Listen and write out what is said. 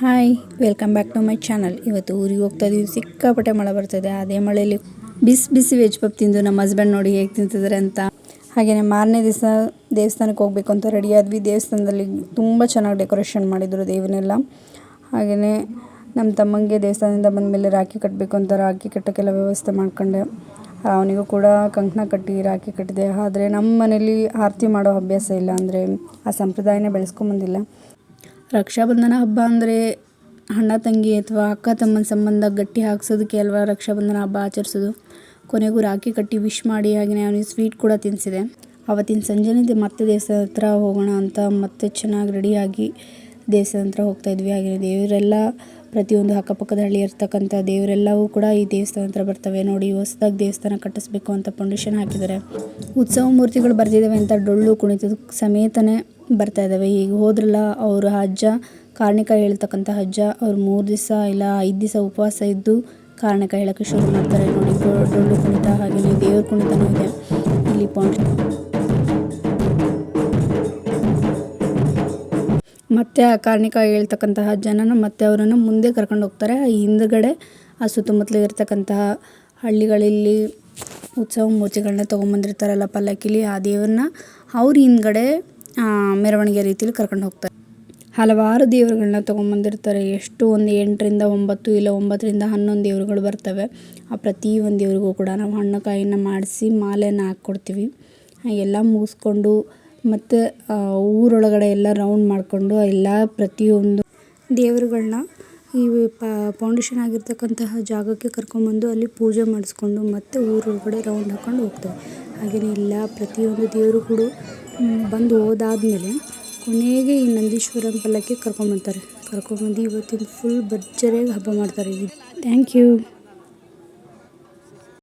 Hi, welcome back to my channel. ಇವತ್ತು ಊರಿಗೆ ಹೋಗ್ತಾ ಇದೀವಿ. ಸಿಕ್ಕಾಪಟ್ಟೆ ಮಳೆ ಬರ್ತಾಯಿದೆ. ಅದೇ ಮಳೆಯಲ್ಲಿ ಬಿಸಿ ಬಿಸಿ ವೆಜ್ ಪಪ್ ತಿಂದು ನಮ್ಮ ಹಸ್ಬೆಂಡ್ ನೋಡಿ ಹೇಗೆ ತಿಂತಿದ್ದಾರೆ ಅಂತ. ಹಾಗೆಯೇ ಮಾರನೇ ದಿವಸ ದೇವಸ್ಥಾನಕ್ಕೆ ಹೋಗಬೇಕು ಅಂತ ರೆಡಿ ಆದ್ವಿ. ದೇವಸ್ಥಾನದಲ್ಲಿ ತುಂಬ ಚೆನ್ನಾಗಿ ಡೆಕೋರೇಷನ್ ಮಾಡಿದರು ದೇವನ್ನೆಲ್ಲ. ಹಾಗೆಯೇ ನಮ್ಮ ತಮ್ಮಂಗೆ ದೇವಸ್ಥಾನದಿಂದ ಬಂದಮೇಲೆ ರಾಖಿ ಕಟ್ಟಬೇಕು ಅಂತ ರಾಖಿ ಕಟ್ಟೋಕ್ಕೆಲ್ಲ ವ್ಯವಸ್ಥೆ ಮಾಡ್ಕೊಂಡೆ. ಅವನಿಗೂ ಕೂಡ ಕಂಕಣ ಕಟ್ಟಿ ರಾಖಿ ಕಟ್ಟಿದೆ. ಆದರೆ ನಮ್ಮ ಮನೇಲಿ ಆರತಿ ಮಾಡೋ ಅಭ್ಯಾಸ ಇಲ್ಲ, ಅಂದರೆ ಆ ಸಂಪ್ರದಾಯನೇ ಬೆಳೆಸ್ಕೊಂಬಂದಿಲ್ಲ. ರಕ್ಷಾಬಂಧನ ಹಬ್ಬ ಅಂದರೆ ಅಣ್ಣ ತಂಗಿ ಅಥವಾ ಅಕ್ಕ ತಮ್ಮನ ಸಂಬಂಧ ಗಟ್ಟಿ ಹಾಕ್ಸೋದಕ್ಕೆ ಅಲ್ವಾ ರಕ್ಷಾಬಂಧನ ಹಬ್ಬ ಆಚರಿಸೋದು. ಕೊನೆಗೂ ರಾಖಿ ಕಟ್ಟಿ ವಿಶ್ ಮಾಡಿ ಹಾಗೆಯೇ ಅವನಿಗೆ ಸ್ವೀಟ್ ಕೂಡ ತಿನ್ನಿಸಿದೆ. ಅವತ್ತಿನ ಸಂಜೆನೇ ಮತ್ತೆ ದೇವಸ್ಥಾನ ಹತ್ರ ಹೋಗೋಣ ಅಂತ ಮತ್ತೆ ಚೆನ್ನಾಗಿ ರೆಡಿಯಾಗಿ ದೇವಸ್ಥಾನ ಹತ್ರ ಹೋಗ್ತಾಯಿದ್ವಿ. ಹಾಗೆಯೇ ದೇವರೆಲ್ಲ ಪ್ರತಿಯೊಂದು ಅಕ್ಕಪಕ್ಕದ ಹಳ್ಳಿ ಇರ್ತಕ್ಕಂಥ ದೇವರೆಲ್ಲವೂ ಕೂಡ ಈ ದೇವಸ್ಥಾನ ಹತ್ರ ಬರ್ತವೆ. ನೋಡಿ, ಹೊಸದಾಗಿ ದೇವಸ್ಥಾನ ಕಟ್ಟಿಸ್ಬೇಕು ಅಂತ ಫೌಂಡೇಶನ್ ಹಾಕಿದ್ದಾರೆ. ಉತ್ಸವ ಮೂರ್ತಿಗಳು ಬರ್ತಿದ್ದಾವೆ ಅಂತ ಡೊಳ್ಳು ಕುಣಿತದ ಸಮೇತನೇ ಬರ್ತಾ ಇದ್ದಾವೆ. ಈಗ ಹೋದ್ರಲ್ಲ ಅವರು ಅಜ್ಜ, ಕಾರಣಿಕ ಹೇಳ್ತಕ್ಕಂಥ ಅಜ್ಜ, ಅವ್ರು 3 ದಿವಸ ಇಲ್ಲ 5 ದಿವಸ ಉಪವಾಸ ಇದ್ದು ಕಾರಣಿಕ ಹೇಳೋಕ್ಕೆ ಶುರು ಮಾಡ್ತಾರೆ. ನೋಡಿ, ಡೊಳ್ಳು ಕುಣಿತ ಹಾಗೆಯೇ ದೇವ್ರ ಕುಣಿತನೂ ಇದೆ ಇಲ್ಲಿ ಮತ್ತೆ ಆ ಕಾರಣಿಕ ಹೇಳ್ತಕ್ಕಂತಹ ಜನನ ಮತ್ತೆ ಅವರನ್ನು ಮುಂದೆ ಕರ್ಕೊಂಡು ಹೋಗ್ತಾರೆ. ಹಿಂದುಗಡೆ ಆ ಸುತ್ತಮುತ್ತಲು ಇರ್ತಕ್ಕಂತಹ ಹಳ್ಳಿಗಳಲ್ಲಿ ಉತ್ಸವ ಮೂರ್ತಿಗಳನ್ನ ತೊಗೊಂಬಂದಿರ್ತಾರಲ್ಲ ಪಲ್ಲಕ್ಕಿಲಿ, ಆ ದೇವ್ರನ್ನ ಅವ್ರ ಹಿಂದ್ಗಡೆ ಮೆರವಣಿಗೆ ರೀತಿಯಲ್ಲಿ ಕರ್ಕೊಂಡು ಹೋಗ್ತಾರೆ. ಹಲವಾರು ದೇವರುಗಳನ್ನ ತೊಗೊಂಬಂದಿರ್ತಾರೆ. ಎಷ್ಟು ಒಂದು 8ರಿಂದ 9 ಇಲ್ಲ 9ರಿಂದ 11 ದೇವರುಗಳು ಬರ್ತವೆ. ಆ ಪ್ರತಿಯೊಂದು ದೇವ್ರಿಗೂ ಕೂಡ ನಾವು ಹಣ್ಣು ಕಾಯಿನ ಮಾಡಿಸಿ ಮಾಲೆಯನ್ನು ಹಾಕ್ಕೊಡ್ತೀವಿ. ಎಲ್ಲ ಮುಗಿಸ್ಕೊಂಡು ಮತ್ತು ಊರೊಳಗಡೆ ಎಲ್ಲ ರೌಂಡ್ ಮಾಡಿಕೊಂಡು ಎಲ್ಲ ಪ್ರತಿಯೊಂದು ದೇವರುಗಳನ್ನ ಈ ಫೌಂಡೇಶನ್ ಆಗಿರ್ತಕ್ಕಂತಹ ಜಾಗಕ್ಕೆ ಕರ್ಕೊಂಬಂದು ಅಲ್ಲಿ ಪೂಜೆ ಮಾಡಿಸ್ಕೊಂಡು ಮತ್ತೆ ಊರೊಳಗಡೆ ರೌಂಡ್ ಹಾಕ್ಕೊಂಡು ಹೋಗ್ತೇವೆ. ಹಾಗೆಯೇ ಎಲ್ಲ ಪ್ರತಿಯೊಂದು ದೇವರು ಕೂಡ ಬಂದು ಹೋದಾದ್ಮೇಲೆ ಕೊನೆಗೆ ಈ ನಂದೀಶ್ವರನ ಪಲ್ಲಕ್ಕಿ ಕರ್ಕೊಂಬಂದು ಇವತ್ತಿನ ಫುಲ್ ಭರ್ಜರಿಯಾಗಿ ಹಬ್ಬ ಮಾಡ್ತಾರೆ. Thank you.